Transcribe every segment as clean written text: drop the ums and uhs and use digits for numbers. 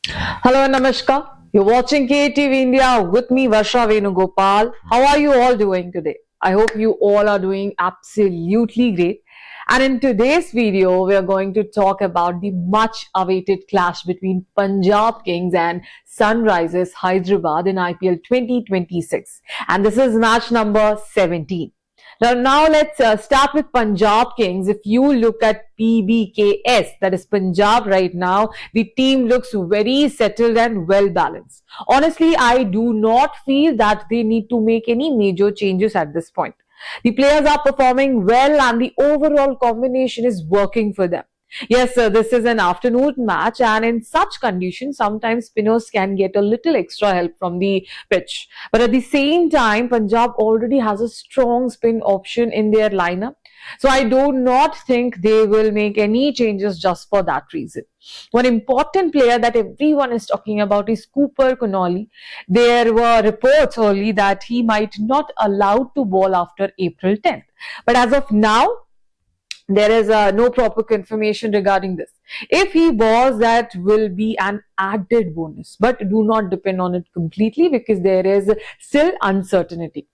Hello and Namaskar. You're watching KTV India with me, Varsha Venugopal. How are you all doing today? I hope you all are doing absolutely great. And in today's video, we are going to talk about the much awaited clash between Punjab Kings and Sunrisers Hyderabad in IPL 2026. And this is match number 17. Now let's start with Punjab Kings. If you look at PBKS, that is Punjab right now, the team looks very settled and well balanced. Honestly, I do not feel that they need to make any major changes at this point. The players are performing well and the overall combination is working for them. Yes, sir, this is an afternoon match, and in such conditions, sometimes spinners can get a little extra help from the pitch. But at the same time, Punjab already has a strong spin option in their lineup. So I do not think they will make any changes just for that reason. One important player that everyone is talking about is Cooper Connolly. There were reports early that he might not allowed to bowl after April 10th. But as of now, there is no proper confirmation regarding this. If he was, that will be an added bonus, but do not depend on it completely because there is still uncertainty.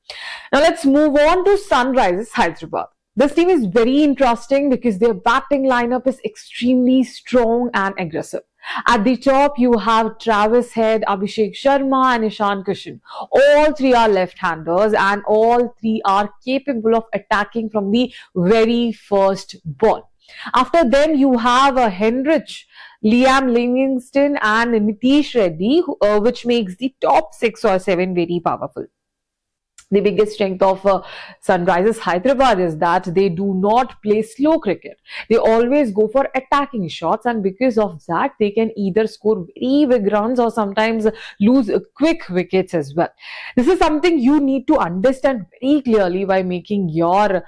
Now let's move on to Sunrisers Hyderabad. This team is very interesting because their batting lineup is extremely strong and aggressive. At the top, you have Travis Head, Abhishek Sharma, and Ishan Kishan. All three are left-handers, and all three are capable of attacking from the very first ball. After them, you have Henrich, Liam Livingston, and Nitish Reddy, which makes the top 6 or 7 very powerful. The biggest strength of Sunrisers Hyderabad is that they do not play slow cricket. They always go for attacking shots, and because of that, they can either score very big runs or sometimes lose quick wickets as well. This is something you need to understand very clearly by making your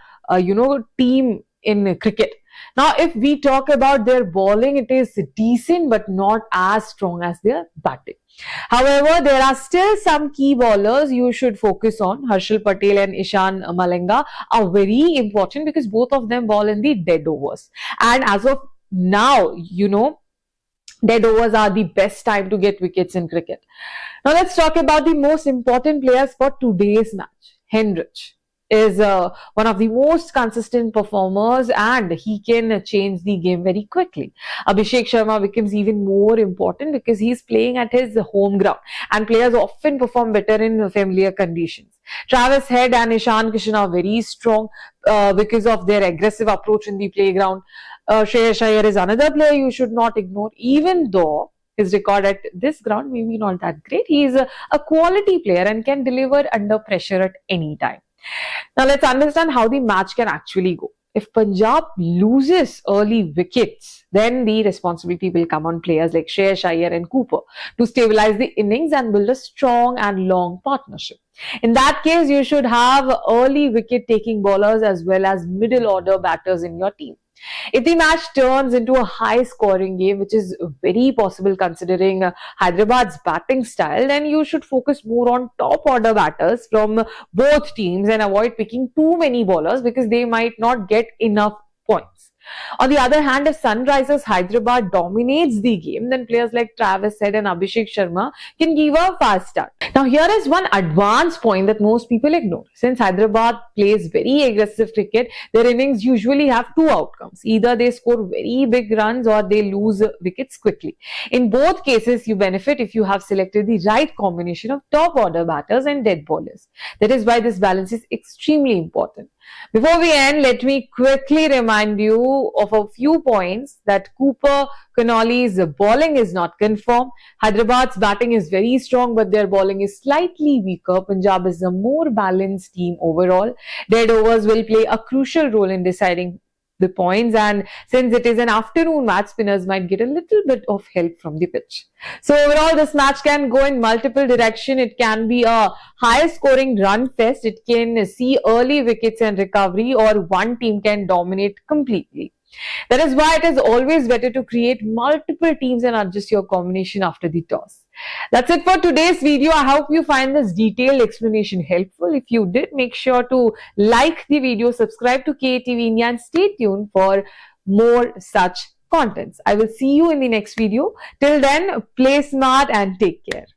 team in cricket. Now, if we talk about their bowling, it is decent but not as strong as their batting. However, there are still some key bowlers you should focus on. Harshal Patel and Ishan Malinga are very important because both of them bowl in the dead overs. And as of now, dead overs are the best time to get wickets in cricket. Now, let's talk about the most important players for today's match. Henrich is one of the most consistent performers, and he can change the game very quickly. Abhishek Sharma becomes even more important because he's playing at his home ground, and players often perform better in familiar conditions. Travis Head and Ishan Kishan are very strong because of their aggressive approach in the playground. Shreyas Iyer is another player you should not ignore, even though his record at this ground may be not that great. He is a quality player and can deliver under pressure at any time. Now let's understand how the match can actually go. If Punjab loses early wickets, then the responsibility will come on players like Shreyas Iyer and Cooper to stabilize the innings and build a strong and long partnership. In that case, you should have early wicket-taking bowlers as well as middle-order batters in your team. If the match turns into a high-scoring game, which is very possible considering Hyderabad's batting style, then you should focus more on top-order batters from both teams and avoid picking too many bowlers because they might not get enough points. On the other hand, if Sunrisers Hyderabad dominates the game, then players like Travis Head and Abhishek Sharma can give a fast start. Now, here is one advanced point that most people ignore. Since Hyderabad plays very aggressive cricket, their innings usually have two outcomes. Either they score very big runs or they lose wickets quickly. In both cases, you benefit if you have selected the right combination of top order batters and dead bowlers. That is why this balance is extremely important. Before we end, let me quickly remind you of a few points that Cooper Connolly's bowling is not confirmed. Hyderabad's batting is very strong, but their bowling is slightly weaker. Punjab is a more balanced team overall. Dead overs will play a crucial role in deciding the points, and since it is an afternoon match, spinners might get a little bit of help from the pitch. So overall, this match can go in multiple directions. It can be a high scoring run fest, it can see early wickets and recovery, or one team can dominate completely. That is why it is always better to create multiple teams and adjust your combination after the toss. That's it for today's video. I hope you find this detailed explanation helpful. If you did, make sure to like the video, subscribe to KTV India, and stay tuned for more such contents. I will see you in the next video. Till then, play smart and take care.